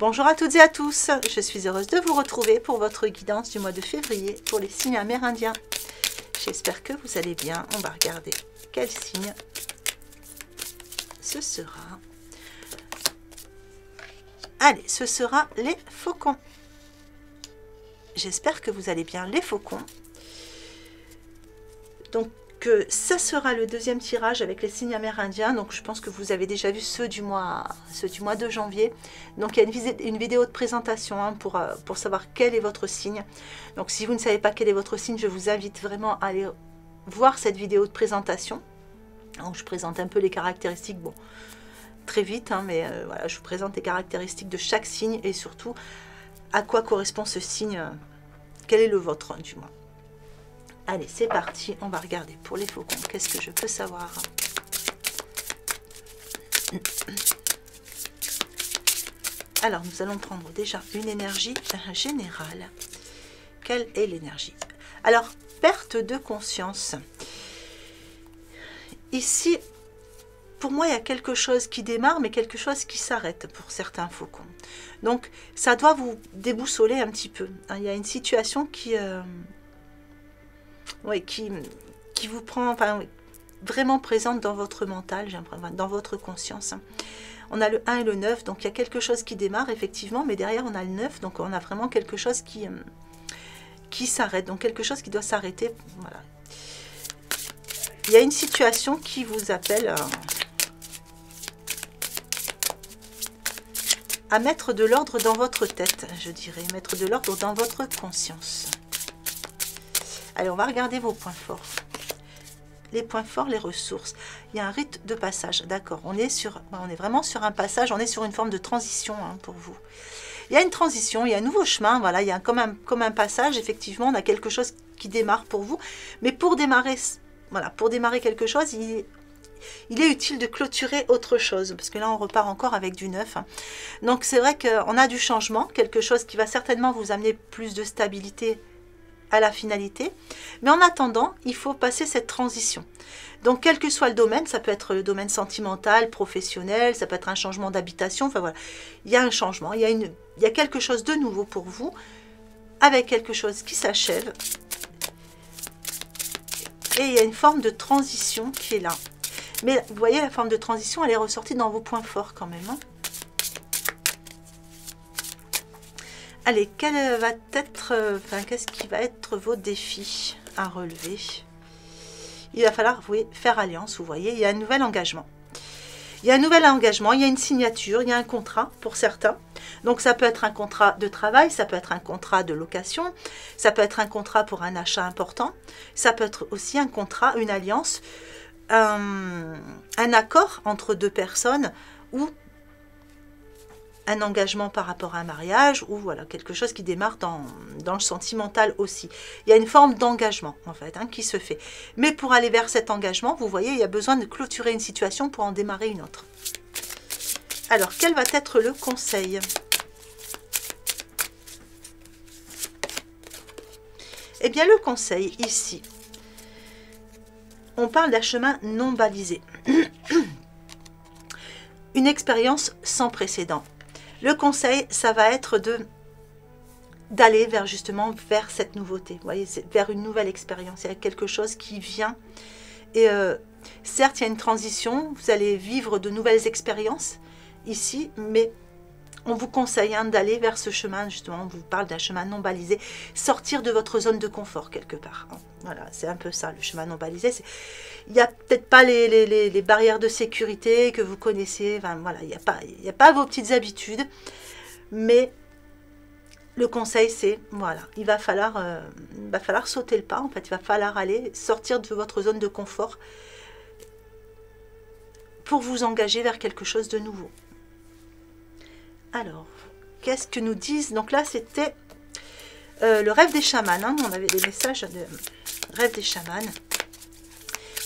Bonjour à toutes et à tous, je suis heureuse de vous retrouver pour votre guidance du mois de février pour les signes amérindiens. J'espère que vous allez bien. On va regarder quel signe ce sera. Allez, ce sera les faucons. J'espère que vous allez bien, les faucons. Donc, ça sera le deuxième tirage avec les signes amérindiens. Donc, je pense que vous avez déjà vu ceux du mois de janvier. Donc, il y a une vidéo de présentation hein, pour savoir quel est votre signe. Donc, si vous ne savez pas quel est votre signe, je vous invite vraiment à aller voir cette vidéo de présentation. Donc, je présente un peu les caractéristiques, bon, très vite, hein, mais voilà, je vous présente les caractéristiques de chaque signe et surtout à quoi correspond ce signe, quel est le vôtre du moins. Allez, c'est parti, on va regarder pour les faucons. Qu'est-ce que je peux savoir? Alors, nous allons prendre déjà une énergie générale. Quelle est l'énergie? Alors, perte de conscience. Ici, pour moi, il y a quelque chose qui démarre, mais quelque chose qui s'arrête pour certains faucons. Donc, ça doit vous déboussoler un petit peu. Il y a une situation qui... oui, qui vous prend enfin, vraiment présente dans votre mental, dans votre conscience. On a le 1 et le 9, donc il y a quelque chose qui démarre, effectivement, mais derrière, on a le 9, donc on a vraiment quelque chose qui s'arrête, donc quelque chose qui doit s'arrêter. Voilà. Il y a une situation qui vous appelle à mettre de l'ordre dans votre tête, je dirais, mettre de l'ordre dans votre conscience. Allez, on va regarder vos points forts. Les points forts, les ressources. Il y a un rite de passage, d'accord. On est vraiment sur un passage, on est sur une forme de transition hein, pour vous. Il y a une transition, il y a un nouveau chemin, voilà, il y a comme un passage, effectivement, on a quelque chose qui démarre pour vous. Mais pour démarrer, voilà, pour démarrer quelque chose, il est utile de clôturer autre chose, parce que là, on repart encore avec du neuf. Hein. Donc, c'est vrai qu'on a du changement, quelque chose qui va certainement vous amener plus de stabilité à la finalité, mais en attendant, il faut passer cette transition. Donc, quel que soit le domaine, ça peut être le domaine sentimental, professionnel, ça peut être un changement d'habitation, enfin voilà, il y a un changement, il y a quelque chose de nouveau pour vous, avec quelque chose qui s'achève, et il y a une forme de transition qui est là. Mais vous voyez, la forme de transition, elle est ressortie dans vos points forts quand même, hein. Allez, qu'est-ce qui va être vos défis à relever? Il va falloir faire alliance, vous voyez, il y a un nouvel engagement. Il y a un nouvel engagement, il y a une signature, il y a un contrat pour certains. Donc ça peut être un contrat de travail, ça peut être un contrat de location, ça peut être un contrat pour un achat important, ça peut être aussi un contrat, une alliance, un accord entre deux personnes ou un engagement par rapport à un mariage ou voilà quelque chose qui démarre dans le sentimental aussi. Il y a une forme d'engagement en fait hein, qui se fait. Mais pour aller vers cet engagement, vous voyez, il y a besoin de clôturer une situation pour en démarrer une autre. Alors, quel va être le conseil? Eh bien, le conseil ici, on parle d'un chemin non balisé. Une expérience sans précédent. Le conseil, ça va être d'aller vers cette nouveauté. Vous voyez, vers une nouvelle expérience. Il y a quelque chose qui vient. Et certes, il y a une transition. Vous allez vivre de nouvelles expériences ici, mais on vous conseille hein, d'aller vers ce chemin, justement. On vous parle d'un chemin non balisé. Sortir de votre zone de confort, quelque part. Voilà, c'est un peu ça, le chemin non balisé. Il n'y a peut-être pas les barrières de sécurité que vous connaissez. Enfin, voilà, il n'y a pas vos petites habitudes. Mais le conseil, c'est, voilà, il va falloir sauter le pas. En fait, il va falloir aller sortir de votre zone de confort pour vous engager vers quelque chose de nouveau. Alors, qu'est-ce que nous disent? Donc là, c'était le rêve des chamans. Hein. On avait des messages de rêve des chamans.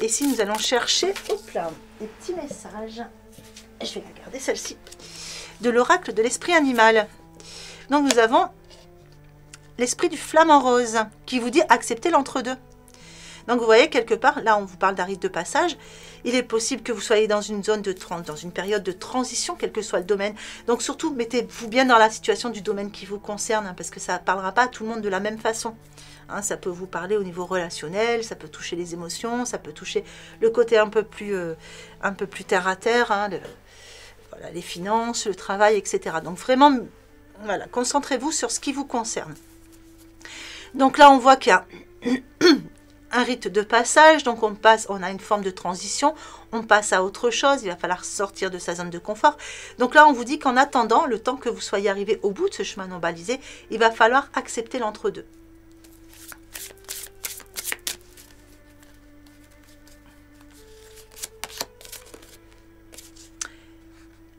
Et ici, nous allons chercher des petits messages. Je vais la garder, celle-ci. De l'oracle de l'esprit animal. Donc, nous avons l'esprit du flamant rose qui vous dit accepter l'entre-deux. Donc vous voyez, quelque part, là on vous parle d'un rite de passage, il est possible que vous soyez dans une zone dans une période de transition, quel que soit le domaine. Donc surtout, mettez-vous bien dans la situation du domaine qui vous concerne, hein, parce que ça ne parlera pas à tout le monde de la même façon. Hein, ça peut vous parler au niveau relationnel, ça peut toucher les émotions, ça peut toucher le côté un peu plus terre à terre, hein, voilà, les finances, le travail, etc. Donc vraiment, voilà, concentrez-vous sur ce qui vous concerne. Donc là, on voit qu'il y a un rite de passage, donc on a une forme de transition, on passe à autre chose, il va falloir sortir de sa zone de confort. Donc là, on vous dit qu'en attendant, le temps que vous soyez arrivé au bout de ce chemin non balisé, il va falloir accepter l'entre-deux.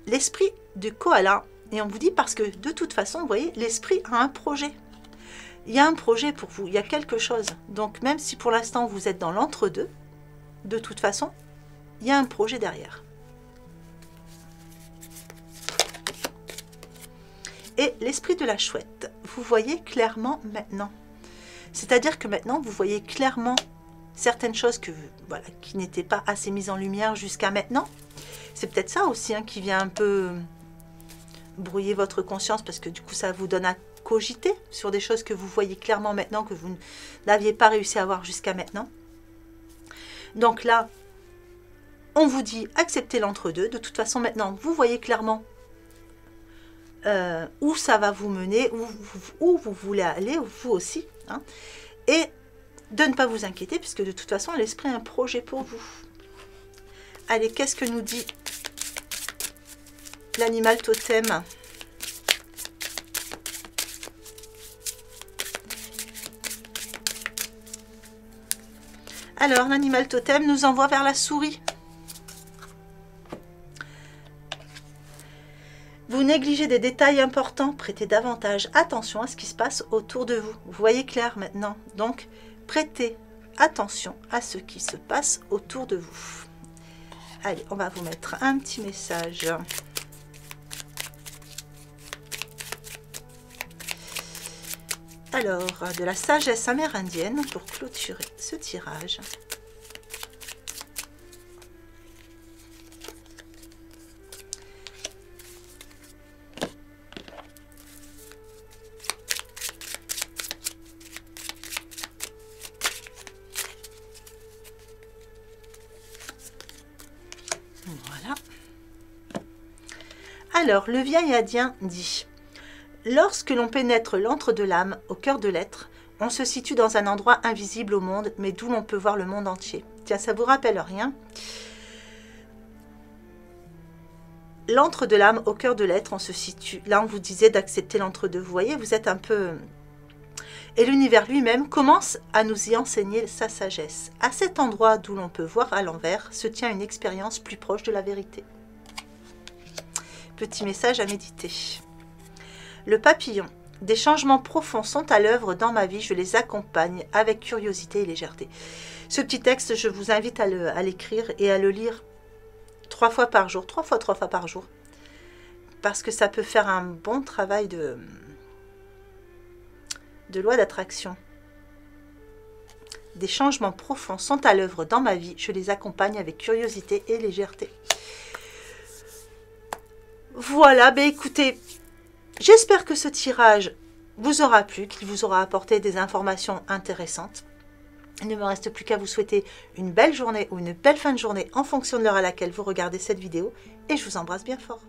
L'esprit du koala, et on vous dit parce que de toute façon, vous voyez, l'esprit a un projet. Il y a un projet pour vous, il y a quelque chose. Donc même si pour l'instant vous êtes dans l'entre-deux, de toute façon, il y a un projet derrière. Et l'esprit de la chouette, vous voyez clairement maintenant. C'est-à-dire que maintenant, vous voyez clairement certaines choses voilà, qui n'étaient pas assez mises en lumière jusqu'à maintenant. C'est peut-être ça aussi hein, qui vient un peu brouiller votre conscience, parce que du coup, ça vous donne à cogiter sur des choses que vous voyez clairement maintenant, que vous n'aviez pas réussi à voir jusqu'à maintenant. Donc là, on vous dit acceptez l'entre-deux. De toute façon, maintenant, vous voyez clairement où ça va vous mener, où vous voulez aller, vous aussi. Hein, et de ne pas vous inquiéter, puisque de toute façon, l'esprit a un projet pour vous. Allez, qu'est-ce que nous dit l'animal totem ? Alors, l'animal totem nous envoie vers la souris. Vous négligez des détails importants, prêtez davantage attention à ce qui se passe autour de vous. Vous voyez clair maintenant. Donc, prêtez attention à ce qui se passe autour de vous. Allez, on va vous mettre un petit message. Alors, de la sagesse amérindienne pour clôturer ce tirage. Voilà. Alors, le vieil indien dit: lorsque l'on pénètre l'antre de l'âme au cœur de l'être, on se situe dans un endroit invisible au monde, mais d'où l'on peut voir le monde entier. Tiens, ça vous rappelle rien? L'antre de l'âme au cœur de l'être, on se situe. Là, on vous disait d'accepter l'entre-deux. Vous voyez, vous êtes un peu... Et l'univers lui-même commence à nous y enseigner sa sagesse. À cet endroit d'où l'on peut voir à l'envers, se tient une expérience plus proche de la vérité. Petit message à méditer. Le papillon. Des changements profonds sont à l'œuvre dans ma vie, je les accompagne avec curiosité et légèreté. Ce petit texte, je vous invite à l'écrire et à le lire 3 fois par jour, 3 fois par jour, parce que ça peut faire un bon travail de loi d'attraction. Des changements profonds sont à l'œuvre dans ma vie, je les accompagne avec curiosité et légèreté. Voilà, ben écoutez, j'espère que ce tirage vous aura plu, qu'il vous aura apporté des informations intéressantes. Il ne me reste plus qu'à vous souhaiter une belle journée ou une belle fin de journée en fonction de l'heure à laquelle vous regardez cette vidéo, et je vous embrasse bien fort.